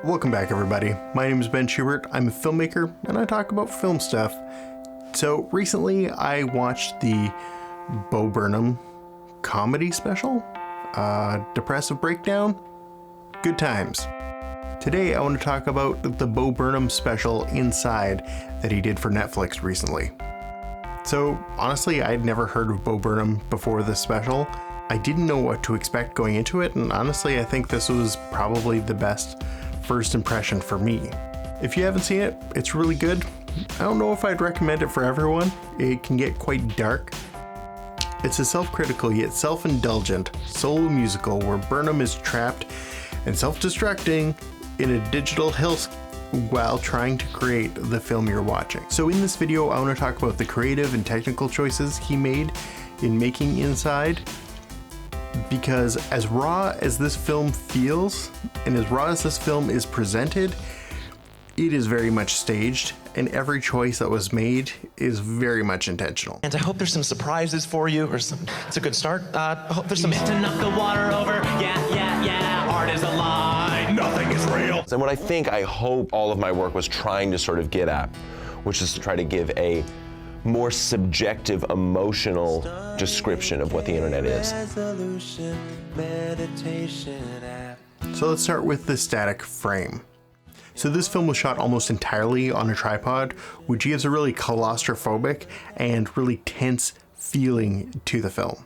Welcome back, everybody. My name is Ben Schubert. I'm a filmmaker and I talk about film stuff. So recently I watched the Bo Burnham comedy special, Depressive Breakdown. Good times. Today I want to talk about the Bo Burnham special Inside that he did for Netflix recently. So honestly, I'd never heard of Bo Burnham before this special. I didn't know what to expect going into it, and honestly I think this was probably the best first impression for me. If you haven't seen it, it's really good. I don't know if I'd recommend it for everyone. It can get quite dark. It's a self-critical yet self-indulgent solo musical where Burnham is trapped and self-destructing in a digital hellscape while trying to create the film you're watching. So in this video, I want to talk about the creative and technical choices he made in making Inside, because as raw as this film feels and as raw as this film is presented, it is very much staged, and every choice that was made is very much intentional. And I hope there's some surprises for you, or some. It's a good start. I hope there's some. Meant to knock the water over. Yeah. Art is a lie. Nothing is real. And what I hope all of my work was trying to sort of get at, which is to try to give a more subjective, emotional description of what the internet is. So let's start with the static frame. So this film was shot almost entirely on a tripod, which gives a really claustrophobic and really tense feeling to the film.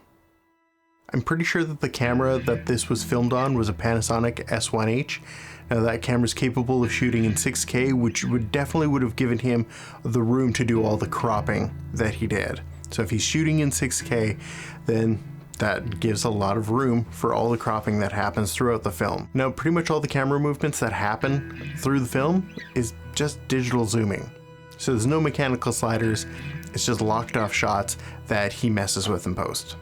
I'm pretty sure that the camera that this was filmed on was a Panasonic S1H. Now that camera is capable of shooting in 6K, which definitely would have given him the room to do all the cropping that he did. So if he's shooting in 6K, then that gives a lot of room for all the cropping that happens throughout the film. Now, pretty much all the camera movements that happen through the film is just digital zooming. So there's no mechanical sliders, it's just locked off shots that he messes with in post.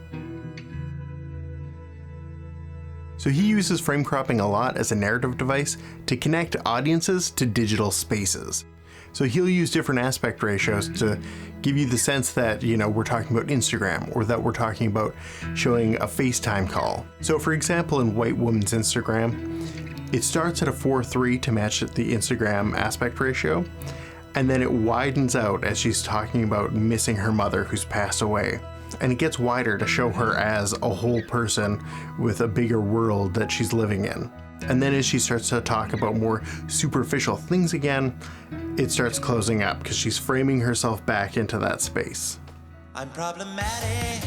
So he uses frame cropping a lot as a narrative device to connect audiences to digital spaces. So he'll use different aspect ratios to give you the sense that, we're talking about Instagram, or that we're talking about showing a FaceTime call. So for example, in White Woman's Instagram, it starts at a 4:3 to match the Instagram aspect ratio, and then it widens out as she's talking about missing her mother who's passed away. And it gets wider to show her as a whole person with a bigger world that she's living in. And then as she starts to talk about more superficial things again, it starts closing up because she's framing herself back into that space. I'm problematic.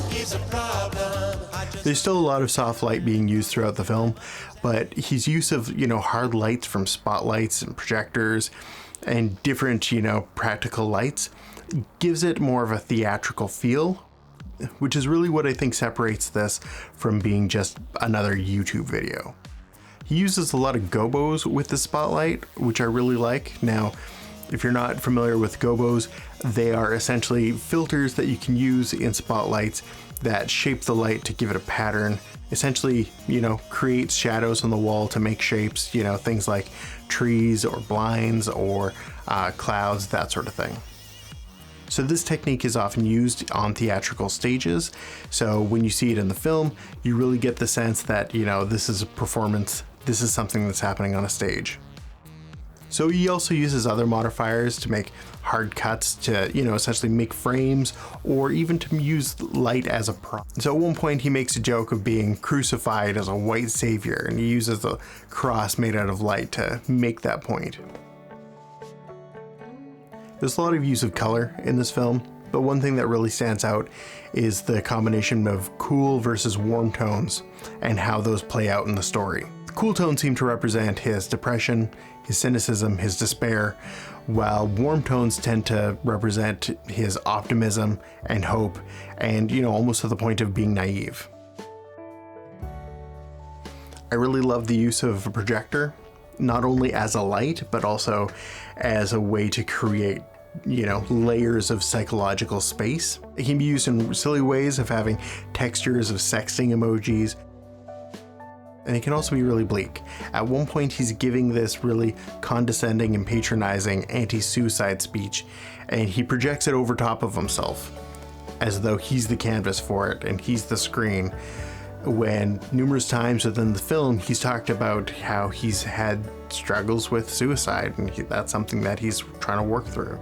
He's a problem. There's still a lot of soft light being used throughout the film, but his use of, hard lights from spotlights and projectors and different, practical lights gives it more of a theatrical feel, which is really what I think separates this from being just another YouTube video. He uses a lot of gobos with the spotlight, which I really like. Now, if you're not familiar with gobos, they are essentially filters that you can use in spotlights that shape the light to give it a pattern. Essentially, creates shadows on the wall to make shapes, things like trees or blinds or clouds, that sort of thing. So this technique is often used on theatrical stages. So when you see it in the film, you really get the sense that, this is a performance, this is something that's happening on a stage. So he also uses other modifiers to make hard cuts to, essentially make frames, or even to use light as a prop. So at one point he makes a joke of being crucified as a white savior, and he uses a cross made out of light to make that point. There's a lot of use of color in this film, but one thing that really stands out is the combination of cool versus warm tones and how those play out in the story. The cool tones seem to represent his depression, his cynicism, his despair, while warm tones tend to represent his optimism and hope, and almost to the point of being naive. I really love the use of a projector, not only as a light, but also as a way to create layers of psychological space. It can be used in silly ways of having textures of sexting emojis, and it can also be really bleak. At one point he's giving this really condescending and patronizing anti-suicide speech, and he projects it over top of himself as though he's the canvas for it and he's the screen, when numerous times within the film he's talked about how he's had struggles with suicide, and that's something that he's trying to work through.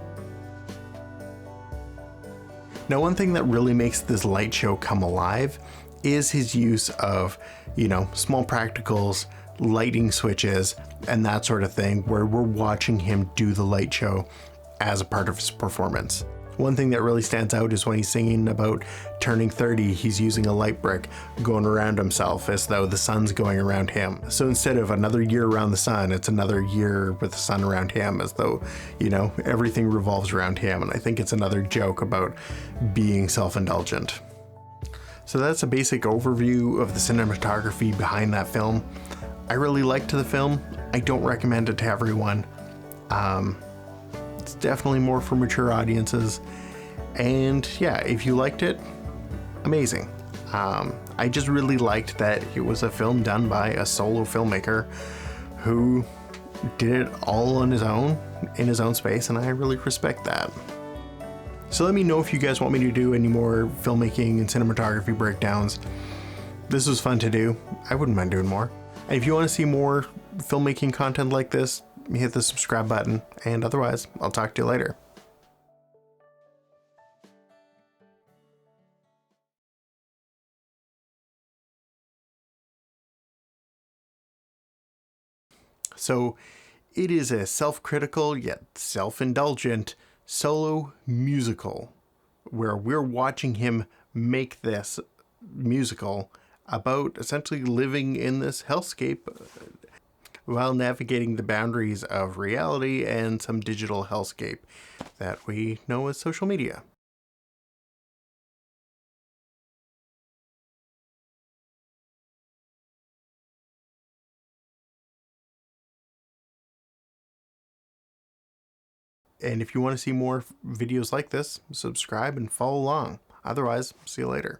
Now, one thing that really makes this light show come alive is his use of, small practicals, lighting switches, and that sort of thing, where we're watching him do the light show as a part of his performance. One thing that really stands out is when he's singing about turning 30, he's using a light brick going around himself as though the sun's going around him. So instead of another year around the sun, it's another year with the sun around him, as though, everything revolves around him. And I think it's another joke about being self-indulgent. So that's a basic overview of the cinematography behind that film. I really liked the film. I don't recommend it to everyone. It's definitely more for mature audiences. And yeah, if you liked it, amazing. I just really liked that it was a film done by a solo filmmaker who did it all on his own, in his own space, and I really respect that. So let me know if you guys want me to do any more filmmaking and cinematography breakdowns. This was fun to do. I wouldn't mind doing more. And if you want to see more filmmaking content like this, hit the subscribe button, and otherwise, I'll talk to you later. So, it is a self-critical yet self-indulgent solo musical where we're watching him make this musical about essentially living in this hellscape while navigating the boundaries of reality and some digital hellscape that we know as social media. And if you want to see more videos like this, subscribe and follow along. Otherwise, see you later.